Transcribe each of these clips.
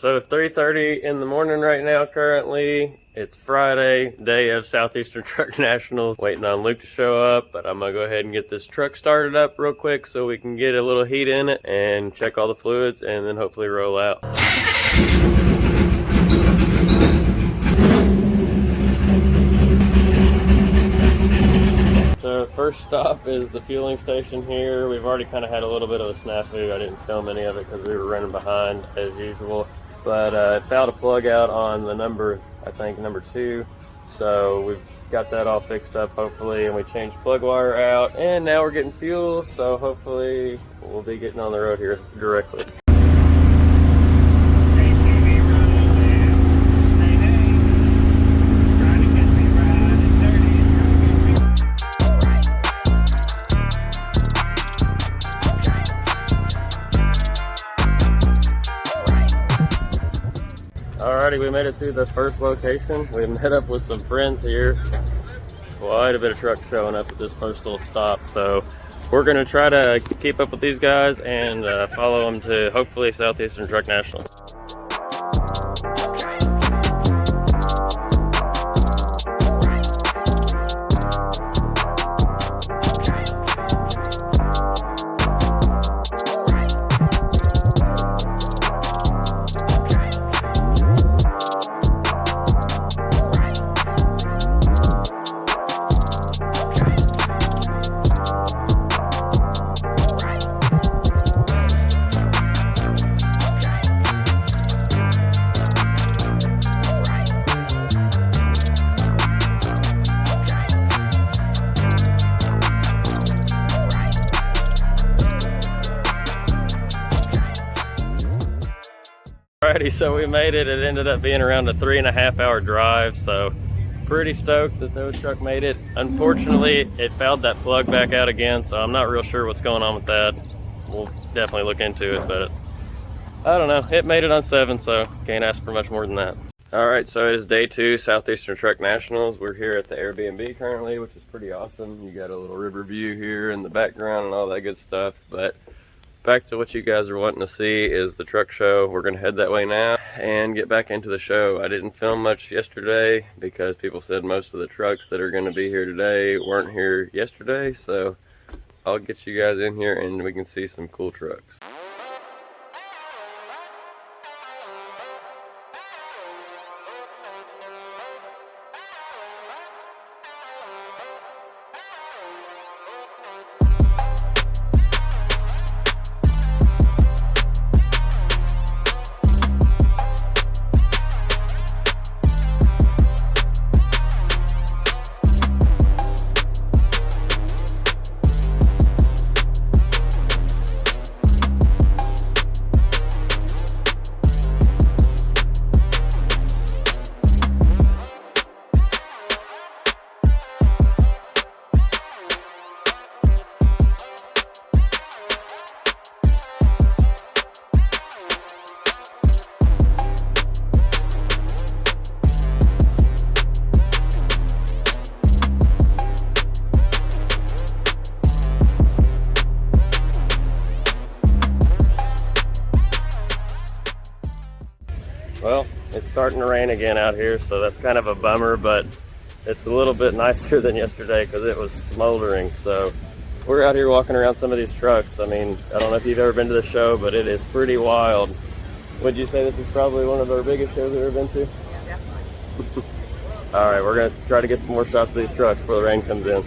So 3:30 in the morning right now currently. It's Friday, day of Southeastern Truck Nationals. Waiting on Luke to show up, but I'm gonna go ahead and get this truck started up real quick so we can get a little heat in it and check all the fluids and then hopefully roll out. So first stop is the fueling station here. We've already kind of had a little bit of a snafu. I didn't film any of it because we were running behind as usual. But it fouled a plug out on the number 2. So we've got that all fixed up hopefully, and we changed plug wire out. And now we're getting fuel, so hopefully we'll be getting on the road here directly. Alrighty, we made it to the first location. We met up with some friends here. Quite a bit of trucks showing up at this first little stop, so we're going to try to keep up with these guys and follow them to hopefully Southeastern Truck Nationals. Alrighty, so we made it. It ended up being around a 3.5-hour drive, so pretty stoked that the truck made it. Unfortunately, it fouled that plug back out again, so I'm not real sure what's going on with that. We'll definitely look into it, but I don't know. It made it on 7, so can't ask for much more than that. Alright, so it is day 2, Southeastern Truck Nationals. We're here at the Airbnb currently, which is pretty awesome. You got a little river view here in the background and all that good stuff, but back to what you guys are wanting to see is the truck show. We're going to head that way now and get back into the show. I didn't film much yesterday because people said most of the trucks that are going to be here today weren't here yesterday, so I'll get you guys in here and we can see some cool trucks. Well, it's starting to rain again out here, so that's kind of a bummer, but it's a little bit nicer than yesterday because it was smoldering. So we're out here walking around some of these trucks. I mean, I don't know if you've ever been to the show, but it is pretty wild. Would you say this is probably one of our biggest shows we've ever been to? Yeah, definitely. All right, we're going to try to get some more shots of these trucks before the rain comes in.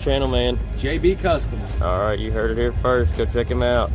your channel, man? JB Customs. All right, you heard it here first. Go check him out.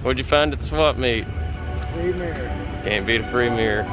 What'd you find at the swap meet? Free mirror. Can't beat a free mirror.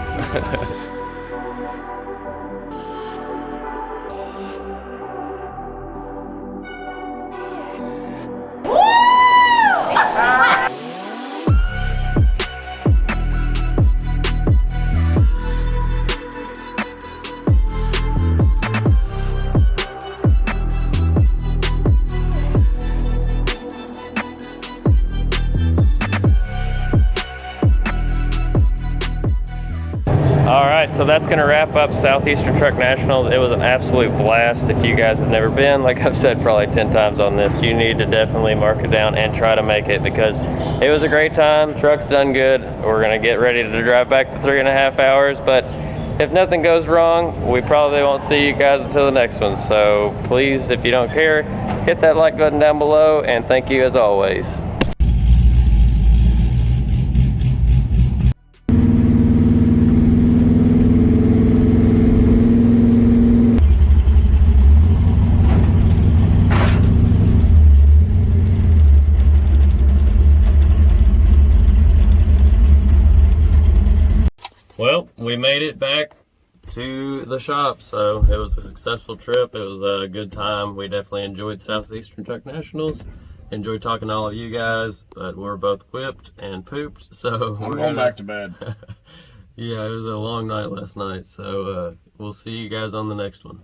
Alright, so that's going to wrap up Southeastern Truck Nationals. It was an absolute blast. If you guys have never been, like I've said probably 10 times on this, you need to definitely mark it down and try to make it, because it was a great time. Truck's done good. We're going to get ready to drive back to 3.5 hours, but if nothing goes wrong, we probably won't see you guys until the next one. So please, if you don't care, hit that like button down below, and thank you as always. Well, we made it back to the shop, so it was a successful trip. It was a good time. We definitely enjoyed Southeastern Truck Nationals. Enjoyed talking to all of you guys, but we're both whipped and pooped, so I'm going back to bed. Yeah, it was a long night last night, so we'll see you guys on the next one.